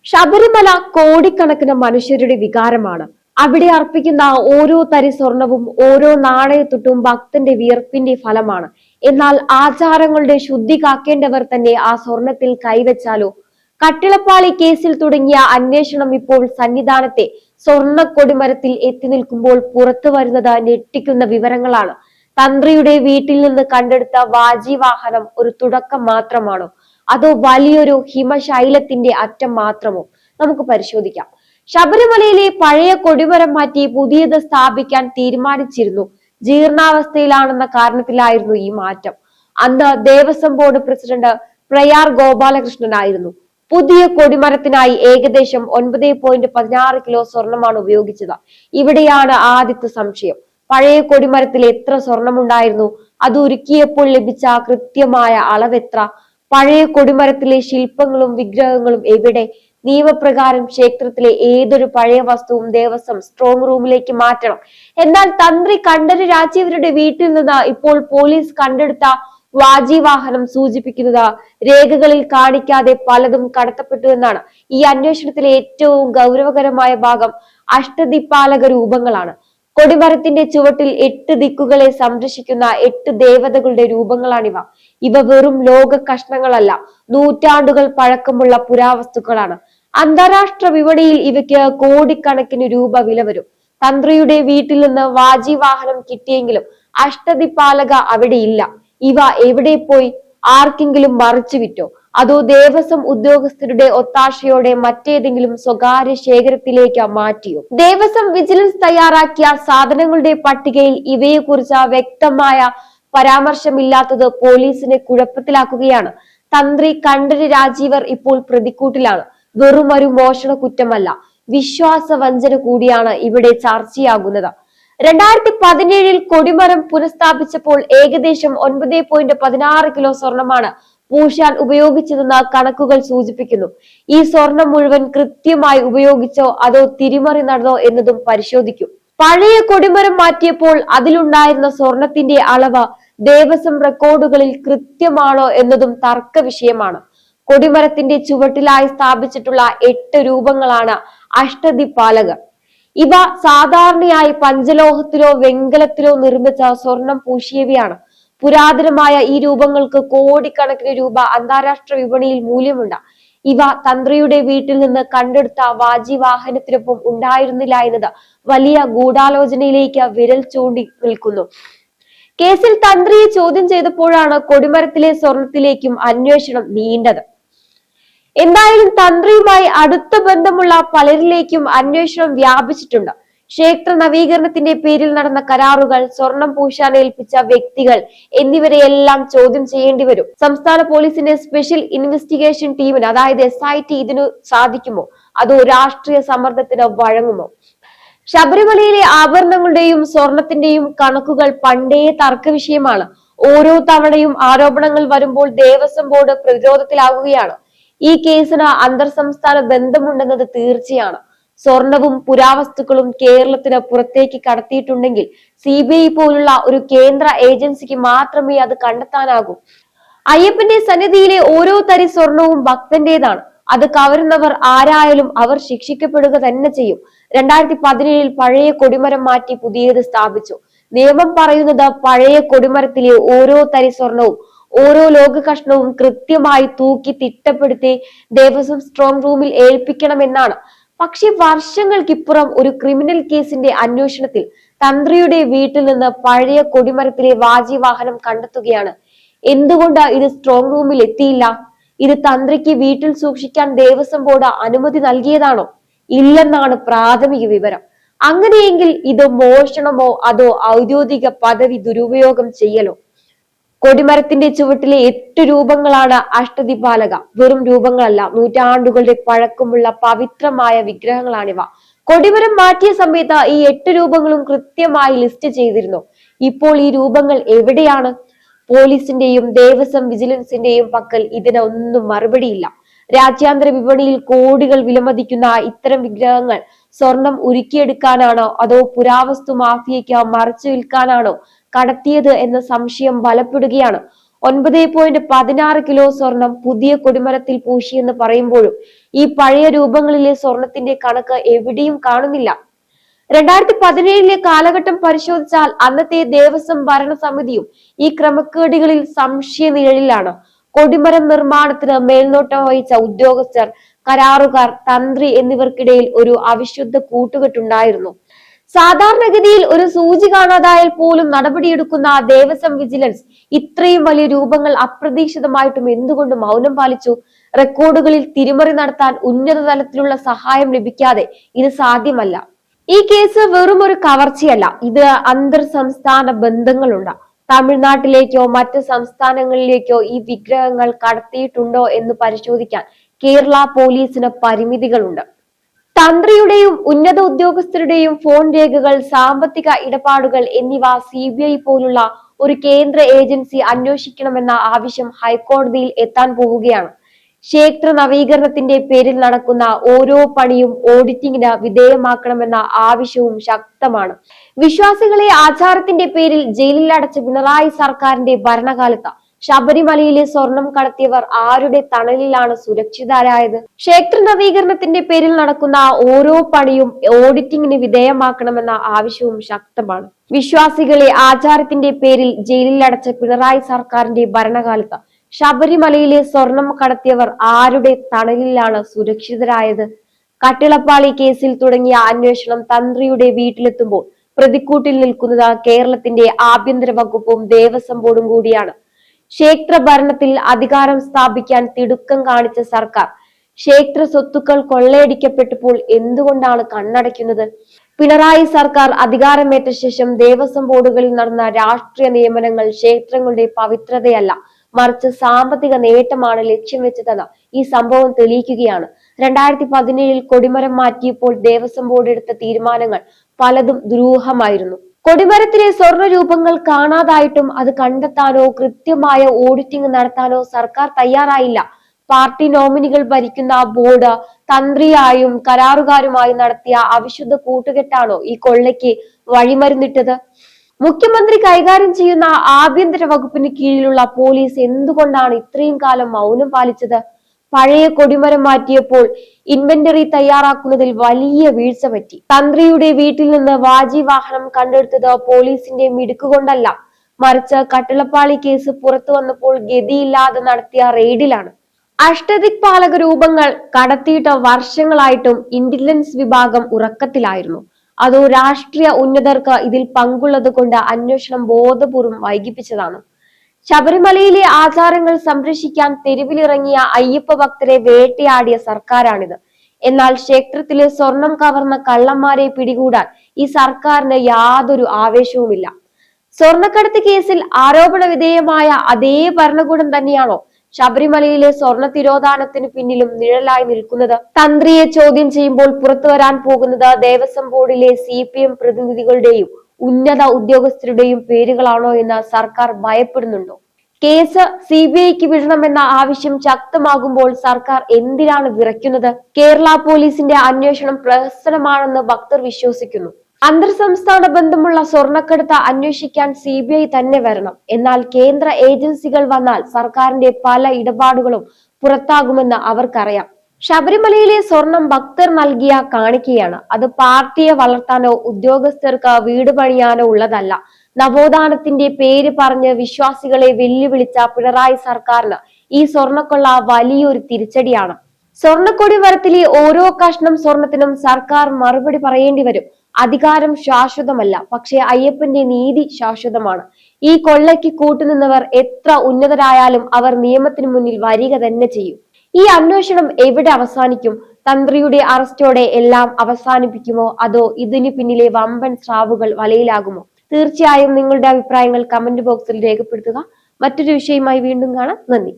ശബരിമല കോടിക്കണക്കിന് മനുഷ്യരുടെ വികാരമാണ്. അവിടെ അർപ്പിക്കുന്ന ഓരോ തരി സ്വർണവും ഓരോ നാണയത്തുട്ടും ഭക്തന്റെ വിയർപ്പിന്റെ ഫലമാണ്. എന്നാൽ ആചാരങ്ങളുടെ ശുദ്ധി കാക്കേണ്ടവർ തന്നെ ആ സ്വർണത്തിൽ കൈവച്ചാലോ? കട്ടിളപ്പാളി കേസിൽ തുടങ്ങിയ അന്വേഷണം ഇപ്പോൾ സന്നിധാനത്തെ സ്വർണ്ണ കൊടിമരത്തിൽ എത്തി നിൽക്കുമ്പോൾ പുറത്തു വരുന്നത് ഞെട്ടിക്കുന്ന വിവരങ്ങളാണ്. തന്ത്രിയുടെ വീട്ടിൽ നിന്ന് കണ്ടെടുത്ത വാജി വാഹനം ഒരു തുടക്കം മാത്രമാണോ, അതോ വലിയൊരു ഹിമശൈലത്തിന്റെ അറ്റം മാത്രമോ? നമുക്ക് പരിശോധിക്കാം. ശബരിമലയിലെ പഴയ കൊടിമരം മാറ്റി പുതിയത് സ്ഥാപിക്കാൻ തീരുമാനിച്ചിരുന്നു. ജീർണാവസ്ഥയിലാണെന്ന കാരണത്തിലായിരുന്നു ഈ മാറ്റം. അന്ന് ദേവസ്വം ബോർഡ് പ്രസിഡന്റ് പ്രയാർ ഗോപാലകൃഷ്ണനായിരുന്നു. പുതിയ കൊടിമരത്തിനായി ഏകദേശം 9.16 കിലോ സ്വർണമാണ് ഉപയോഗിച്ചത്. ഇവിടെയാണ് ആദ്യത്തെ സംശയം. പഴയ കൊടിമരത്തിൽ എത്ര സ്വർണമുണ്ടായിരുന്നു? അത് ഉരുക്കിയപ്പോൾ ലഭിച്ച കൃത്യമായ അളവെത്ര? പഴയ കൊടിമരത്തിലെ ശില്പങ്ങളും വിഗ്രഹങ്ങളും എവിടെ? നിയമപ്രകാരം ക്ഷേത്രത്തിലെ ഏതൊരു പഴയ വസ്തുവും ദേവസ്വം സ്ട്രോങ് റൂമിലേക്ക് മാറ്റണം. എന്നാൽ തന്ത്രി കണ്ഠര് രാജീവരുടെ വീട്ടിൽ നിന്ന് ഇപ്പോൾ പോലീസ് കണ്ടെടുത്ത വാജി വാഹനം സൂചിപ്പിക്കുന്നത് രേഖകളിൽ കാണിക്കാതെ പലതും കടത്തപ്പെട്ടു എന്നാണ്. ഈ അന്വേഷണത്തിലെ ഏറ്റവും ഗൗരവകരമായ ഭാഗം അഷ്ടദിപ്പാലക രൂപങ്ങളാണ്. കൊടിമരത്തിന്റെ ചുവട്ടിൽ 8 ദിക്കുകളെ സംരക്ഷിക്കുന്ന 8 ദേവതകളുടെ രൂപങ്ങളാണിവ. ഇവ വെറും ലോക കഷ്ണങ്ങളല്ല, നൂറ്റാണ്ടുകൾ പഴക്കമുള്ള പുരാവസ്തുക്കളാണ്. അന്താരാഷ്ട്ര വിപണിയിൽ ഇവയ്ക്ക് കോടിക്കണക്കിന് രൂപ വില വരും. തന്ത്രിയുടെ വീട്ടിൽ നിന്ന് വാജി വാഹനം കിട്ടിയെങ്കിലും അഷ്ടദിപ്പാലക അവിടെ ഇല്ല. ഇവ എവിടെ പോയി? ആർക്കെങ്കിലും മറിച്ചു വിറ്റോ? അതോ ദേവസ്വം ഉദ്യോഗസ്ഥരുടെ ഒത്താശയോടെ മറ്റേതെങ്കിലും സ്വകാര്യ ശേഖരത്തിലേക്ക് മാറ്റിയോ? ദേവസ്വം വിജിലൻസ് തയ്യാറാക്കിയ സാധനങ്ങളുടെ പട്ടികയിൽ ഇവയെക്കുറിച്ച് വ്യക്തമായ പരാമർശമില്ലാത്തത് പോലീസിനെ കുഴപ്പത്തിലാക്കുകയാണ്. തന്ത്രി കണ്ഠര് രാജീവർ ഇപ്പോൾ പ്രതിക്കൂട്ടിലാണ്. വെറുമൊരു മോഷണ കുറ്റമല്ല, വിശ്വാസവഞ്ചന കൂടിയാണ് ഇവിടെ ചർച്ചയാകുന്നത്. 2017 കൊടിമരം പുനഃസ്ഥാപിച്ചപ്പോൾ ഏകദേശം 9.16 കിലോ സ്വർണമാണ് പൂശാൻ ഉപയോഗിച്ചതെന്ന് കണക്കുകൾ സൂചിപ്പിക്കുന്നു. ഈ സ്വർണം മുഴുവൻ കൃത്യമായി ഉപയോഗിച്ചോ അതോ തിരിമറി നടന്നോ എന്നതും പരിശോധിക്കും. പഴയ കൊടിമരം മാറ്റിയപ്പോൾ അതിലുണ്ടായിരുന്ന സ്വർണത്തിന്റെ അളവ് ദേവസ്വം റെക്കോർഡുകളിൽ കൃത്യമാണോ എന്നതും തർക്ക വിഷയമാണ്. കൊടിമരത്തിന്റെ ചുവട്ടിലായി സ്ഥാപിച്ചിട്ടുള്ള 8 രൂപങ്ങളാണ് അഷ്ടദിപ്പാലകർ. ഇവ സാധാരണയായി പഞ്ചലോഹത്തിലോ വെങ്കലത്തിലോ നിർമ്മിച്ച സ്വർണം പൂശിയവയാണ്. പുരാതനമായ ഈ രൂപങ്ങൾക്ക് കോടിക്കണക്കിന് രൂപ അന്താരാഷ്ട്ര വിപണിയിൽ മൂല്യമുണ്ട്. ഇവ തന്ത്രിയുടെ വീട്ടിൽ നിന്ന് കണ്ടെടുത്ത വാജി വാഹനത്തിനൊപ്പം ഉണ്ടായിരുന്നില്ല എന്നത് വലിയ ഗൂഢാലോചനയിലേക്ക് വിരൽ ചൂണ്ടി നിൽക്കുന്നു. കേസിൽ തന്ത്രിയെ ചോദ്യം ചെയ്തപ്പോഴാണ് കൊടിമരത്തിലെ സ്വർണത്തിലേക്കും അന്വേഷണം നീണ്ടത്. എന്തായാലും തന്ത്രിയുമായി അടുത്ത ബന്ധമുള്ള പലരിലേക്കും അന്വേഷണം വ്യാപിച്ചിട്ടുണ്ട്. ക്ഷേത്ര നവീകരണത്തിന്റെ പേരിൽ നടന്ന കരാറുകൾ, സ്വർണം പൂശാൻ ഏൽപ്പിച്ച വ്യക്തികൾ എന്നിവരെയെല്ലാം ചോദ്യം ചെയ്യേണ്ടി വരും. സംസ്ഥാന പോലീസിന്റെ സ്പെഷ്യൽ ഇൻവെസ്റ്റിഗേഷൻ ടീമിന്, അതായത് SIT, ഇതിനു സാധിക്കുമോ? അതോ രാഷ്ട്രീയ സമ്മർദ്ദത്തിന് വഴങ്ങുമോ? ശബരിമലയിലെ ആഭരണങ്ങളുടെയും സ്വർണത്തിന്റെയും കണക്കുകൾ പണ്ടേ തർക്ക വിഷയമാണ്. ഓരോ തവണയും ആരോപണങ്ങൾ വരുമ്പോൾ ദേവസ്വം ബോർഡ് പ്രതിരോധത്തിലാവുകയാണ്. ഈ കേസിന് അന്തർ സംസ്ഥാന ബന്ധമുണ്ടെന്നത് തീർച്ചയാണ്. സ്വർണവും പുരാവസ്തുക്കളും കേരളത്തിന് പുറത്തേക്ക് കടത്തിയിട്ടുണ്ടെങ്കിൽ CBI പോലുള്ള ഒരു കേന്ദ്ര ഏജൻസിക്ക് മാത്രമേ അത് കണ്ടെത്താനാകൂ. അയ്യപ്പന്റെ സന്നിധിയിലെ ഓരോ തരി സ്വർണവും ഭക്തന്റേതാണ്. അത് കവരുന്നവർ ആരായാലും അവർ ശിക്ഷിക്കപ്പെടുക തന്നെ ചെയ്യും. 2017 പഴയ കൊടിമരം മാറ്റി പുതിയത് സ്ഥാപിച്ചു. നിയമം പറയുന്നത് പഴയ കൊടിമരത്തിലെ ഓരോ തരി സ്വർണവും ഓരോ ലോക കഷ്ണവും കൃത്യമായി തൂക്കി തിട്ടപ്പെടുത്തി ദേവസ്വം സ്ട്രോങ് റൂമിൽ ഏൽപ്പിക്കണമെന്നാണ്. പക്ഷെ വർഷങ്ങൾക്കിപ്പുറം ഒരു ക്രിമിനൽ കേസിന്റെ അന്വേഷണത്തിൽ തന്ത്രിയുടെ വീട്ടിൽ നിന്ന് പഴയ കൊടിമരത്തിലെ വാജി വാഹനം കണ്ടെത്തുകയാണ്. എന്തുകൊണ്ട് ഇത് സ്ട്രോങ് റൂമിൽ എത്തിയില്ല? ഇത് തന്ത്രിക്ക് വീട്ടിൽ സൂക്ഷിക്കാൻ ദേവസ്വം ബോർഡ് അനുമതി നൽകിയതാണോ? ഇല്ലെന്നാണ് പ്രാഥമിക വിവരം. അങ്ങനെയെങ്കിൽ ഇത് മോഷണമോ അതോ ഔദ്യോഗിക പദവി ദുരുപയോഗം ചെയ്യലോ? കൊടിമരത്തിന്റെ ചുവട്ടിലെ 8 രൂപങ്ങളാണ് അഷ്ടദിപാലക. വെറും രൂപങ്ങളല്ല, നൂറ്റാണ്ടുകളുടെ പഴക്കമുള്ള പവിത്രമായ വിഗ്രഹങ്ങളാണിവ. കൊടിമരം മാറ്റിയ സമയത്ത് ഈ 8 രൂപങ്ങളും കൃത്യമായി ലിസ്റ്റ് ചെയ്തിരുന്നു. ഇപ്പോൾ ഈ രൂപങ്ങൾ എവിടെയാണ്? പോലീസിന്റെയും ദേവസ്വം വിജിലൻസിന്റെയും പക്കൽ ഇതിനൊന്നും മറുപടിയില്ല. രാജ്യാന്തര വിപണിയിൽ കോടികൾ വിലമതിക്കുന്ന ഇത്തരം വിഗ്രഹങ്ങൾ സ്വർണം ഉരുക്കിയെടുക്കാനാണോ അതോ പുരാവസ്തു മാഫിയയ്ക്ക് മറച്ചു വിൽക്കാനാണോ കടത്തിയത് എന്ന സംശയം ബലപ്പെടുകയാണ്. 9.16 കിലോ സ്വർണം പുതിയ കൊടിമരത്തിൽ പൂശിയെന്ന് പറയുമ്പോഴും ഈ പഴയ രൂപങ്ങളിലെ സ്വർണത്തിന്റെ കണക്ക് എവിടെയും കാണുന്നില്ല. 2017 കാലഘട്ടം പരിശോധിച്ചാൽ അന്നത്തെ ദേവസ്വം ഭരണസമിതിയും ഈ ക്രമക്കേടുകളിൽ സംശയ നിഴലിലാണ്. കൊടിമരം നിർമ്മാണത്തിന് മേൽനോട്ടം വഹിച്ച ഉദ്യോഗസ്ഥർ, കരാറുകാർ, തന്ത്രി എന്നിവർക്കിടയിൽ ഒരു അവിശുദ്ധ കൂട്ടുകെട്ടുണ്ടായിരുന്നു. സാധാരണഗതിയിൽ ഒരു സൂചി കാണാതായാൽ പോലും നടപടിയെടുക്കുന്ന ദേവസ്വം വിജിലൻസ് ഇത്രയും വലിയ രൂപങ്ങൾ അപ്രതീക്ഷിതമായിട്ടും എന്തുകൊണ്ട് മൗനം പാലിച്ചു? റെക്കോർഡുകളിൽ തിരിമറി നടത്താൻ ഉന്നത തലത്തിലുള്ള സഹായം ലഭിക്കാതെ ഇത് സാധ്യമല്ല. ഈ കേസ് വെറും ഒരു കവർച്ചയല്ല, ഇത് അന്തർ സംസ്ഥാന ബന്ധങ്ങളുണ്ട്. തമിഴ്നാട്ടിലേക്കോ മറ്റ് സംസ്ഥാനങ്ങളിലേക്കോ ഈ വിഗ്രഹങ്ങൾ കടത്തിയിട്ടുണ്ടോ എന്ന് പരിശോധിക്കാൻ കേരള പോലീസിന് പരിമിതികളുണ്ട്. തന്ത്രിയുടെയും ഉന്നത ഉദ്യോഗസ്ഥരുടെയും ഫോൺ രേഖകൾ, സാമ്പത്തിക ഇടപാടുകൾ എന്നിവ CBI പോലുള്ള ഒരു കേന്ദ്ര ഏജൻസി അന്വേഷിക്കണമെന്ന ആവശ്യം ഹൈക്കോടതിയിൽ എത്താൻ പോവുകയാണ്. ക്ഷേത്ര നവീകരണത്തിന്റെ പേരിൽ നടക്കുന്ന ഓരോ പണിയും ഓഡിറ്റിംഗിന് വിധേയമാക്കണമെന്ന ആവശ്യവും ശക്തമാണ്. വിശ്വാസികളെ ആചാരത്തിന്റെ പേരിൽ ജയിലിൽ അടച്ച പിണറായി സർക്കാരിന്റെ ഭരണകാലത്ത് ശബരിമലയിലെ സ്വർണം കടത്തിയവർ ആരുടെ തണലിലാണ് സുരക്ഷിതരായത്? ക്ഷേത്ര നവീകരണത്തിന്റെ പേരിൽ നടക്കുന്ന ഓരോ പണിയും ഓഡിറ്റിംഗിന് വിധേയമാക്കണമെന്ന ആവശ്യവും ശക്തമാണ്. വിശ്വാസികളെ ആചാരത്തിന്റെ പേരിൽ ജയിലിൽ അടച്ച പിണറായി സർക്കാരിന്റെ ഭരണകാലത്ത് ശബരിമലയിലെ സ്വർണം കടത്തിയവർ ആരുടെ തണലിലാണ് സുരക്ഷിതരായത്? കട്ടിളപ്പാളി കേസിൽ തുടങ്ങിയ അന്വേഷണം തന്ത്രിയുടെ വീട്ടിലെത്തുമ്പോൾ പ്രതിക്കൂട്ടിൽ നിൽക്കുന്നത് കേരളത്തിന്റെ ആഭ്യന്തര വകുപ്പും ദേവസ്വം ബോർഡും കൂടിയാണ്. ക്ഷേത്ര ഭരണത്തിൽ അധികാരം സ്ഥാപിക്കാൻ തിടുക്കം കാണിച്ച സർക്കാർ ക്ഷേത്ര സ്വത്തുക്കൾ കൊള്ളയടിക്കപ്പെട്ടപ്പോൾ എന്തുകൊണ്ടാണ് കണ്ണടയ്ക്കുന്നത്? പിണറായി സർക്കാർ അധികാരമേറ്റ ശേഷം ദേവസ്വം ബോർഡുകളിൽ നടന്ന രാഷ്ട്രീയ നിയമനങ്ങൾ ക്ഷേത്രങ്ങളുടെ പവിത്രതയല്ല, മറിച്ച് സാമ്പത്തിക നേട്ടമാണ് ലക്ഷ്യം വെച്ചതെന്ന് ഈ സംഭവം തെളിയിക്കുകയാണ്. 2017 കൊടിമരം മാറ്റിയപ്പോൾ ദേവസ്വം ബോർഡ് എടുത്ത തീരുമാനങ്ങൾ പലതും ദുരൂഹമായിരുന്നു. കൊടിമരത്തിലെ സ്വർണ്ണ രൂപങ്ങൾ കാണാതായിട്ടും അത് കണ്ടെത്താനോ കൃത്യമായ ഓഡിറ്റിംഗ് നടത്താനോ സർക്കാർ തയ്യാറായില്ല. പാർട്ടി നോമിനികൾ ഭരിക്കുന്ന ബോർഡ് തന്ത്രിയായും കരാറുകാരുമായും നടത്തിയ അവിശുദ്ധ കൂട്ടുകെട്ടാണോ ഈ കൊള്ളയ്ക്ക് വഴിമരുന്നിട്ടത്? മുഖ്യമന്ത്രി കൈകാര്യം ചെയ്യുന്ന ആഭ്യന്തര വകുപ്പിന് കീഴിലുള്ള പോലീസ് എന്തുകൊണ്ടാണ് ഇത്രയും കാലം മൗനം പാലിച്ചത്? പഴയ കൊടിമരം മാറ്റിയപ്പോൾ ഇൻവെന്ററി തയ്യാറാക്കുന്നതിൽ വലിയ വീഴ്ച പറ്റി. തന്ത്രിയുടെ വീട്ടിൽ നിന്ന് വാജി വാഹനം കണ്ടെടുത്തത് പോലീസിന്റെ മിടുക്കുകൊണ്ടല്ല, മറിച്ച് കട്ടിളപ്പാളി കേസ് പുറത്തു വന്നപ്പോൾ ഗതിയില്ലാതെ നടത്തിയ റെയ്ഡിലാണ്. അഷ്ടദിക്പാലക രൂപങ്ങൾ കടത്തിയിട്ട് വർഷങ്ങളായിട്ടും ഇന്റലിജൻസ് വിഭാഗം ഉറക്കത്തിലായിരുന്നു. അതോ രാഷ്ട്രീയ ഉന്നതർക്ക് ഇതിൽ പങ്കുള്ളത് കൊണ്ട് അന്വേഷണം ബോധപൂർവം വൈകിപ്പിച്ചതാണ്? ശബരിമലയിലെ ആചാരങ്ങൾ സംരക്ഷിക്കാൻ തെരുവിലിറങ്ങിയ അയ്യപ്പ ഭക്തരെ വേട്ടയാടിയ സർക്കാരാണിത്. എന്നാൽ ക്ഷേത്രത്തിലെ സ്വർണം കവർന്ന കള്ളന്മാരെ പിടികൂടാൻ ഈ സർക്കാരിന് യാതൊരു ആവേശവുമില്ല. സ്വർണ്ണക്കടത്ത് കേസിൽ ആരോപണ വിധേയമായ അതേ ഭരണകൂടം തന്നെയാണോ ശബരിമലയിലെ സ്വർണ്ണ തിരോധാനത്തിന് പിന്നിലും നിഴലായി നിൽക്കുന്നത്? തന്ത്രിയെ ചോദ്യം ചെയ്യുമ്പോൾ പുറത്തു വരാൻ പോകുന്നത് ദേവസ്വം ബോർഡിലെ CPM പ്രതിനിധികളുടെയും ഉന്നത ഉദ്യോഗസ്ഥരുടെയും പേരുകളാണോ എന്ന് സർക്കാർ ഭയപ്പെടുന്നുണ്ടോ? കേസ് CBIക്ക് വിടണമെന്ന ആവശ്യം ശക്തമാകുമ്പോൾ സർക്കാർ എന്തിനാണ് വിറയ്ക്കുന്നത്? കേരള പോലീസിന്റെ അന്വേഷണം പ്രഹസനമാണെന്ന് ഭക്തർ വിശ്വസിക്കുന്നു. അന്തർ സംസ്ഥാന ബന്ധമുള്ള സ്വർണ്ണക്കടത്ത് അന്വേഷിക്കാൻ CBI തന്നെ വരണം. എന്നാൽ കേന്ദ്ര ഏജൻസികൾ വന്നാൽ സർക്കാരിന്റെ പല ഇടപാടുകളും പുറത്താകുമെന്ന് അവർക്കറിയാം. ശബരിമലയിലെ സ്വർണം ഭക്തർ നൽകിയ കാണിക്കയാണ്. അത് പാർട്ടിയെ വളർത്താനോ ഉദ്യോഗസ്ഥർക്ക് വീട് പണിയാനോ ഉള്ളതല്ല. നവോത്ഥാനത്തിന്റെ പേര് പറഞ്ഞ് വിശ്വാസികളെ വെല്ലുവിളിച്ച പിണറായി സർക്കാരിന് ഈ സ്വർണ്ണക്കൊള്ള വലിയൊരു തിരിച്ചടിയാണ്. സ്വർണ്ണക്കൊടി മരത്തിലെ ഓരോ കഷ്ണം സ്വർണത്തിനും സർക്കാർ മറുപടി പറയേണ്ടി വരും. അധികാരം ശാശ്വതമല്ല, പക്ഷേ അയ്യപ്പന്റെ നീതി ശാശ്വതമാണ്. ഈ കൊള്ളയ്ക്ക് കൂട്ടുനിന്നവർ എത്ര ഉന്നതരായാലും അവർ നിയമത്തിന് മുന്നിൽ വരിക തന്നെ ചെയ്യും. ഈ അന്വേഷണം എവിടെ അവസാനിക്കും? തന്ത്രിയുടെ അറസ്റ്റോടെ എല്ലാം അവസാനിപ്പിക്കുമോ, അതോ ഇതിനു പിന്നിലെ വമ്പൻ സ്രാവുകൾ വലയിലാകുമോ? തീർച്ചയായും നിങ്ങളുടെ അഭിപ്രായങ്ങൾ കമന്റ് ബോക്സിൽ രേഖപ്പെടുത്തുക. മറ്റൊരു വിഷയവുമായി വീണ്ടും കാണാം. നന്ദി.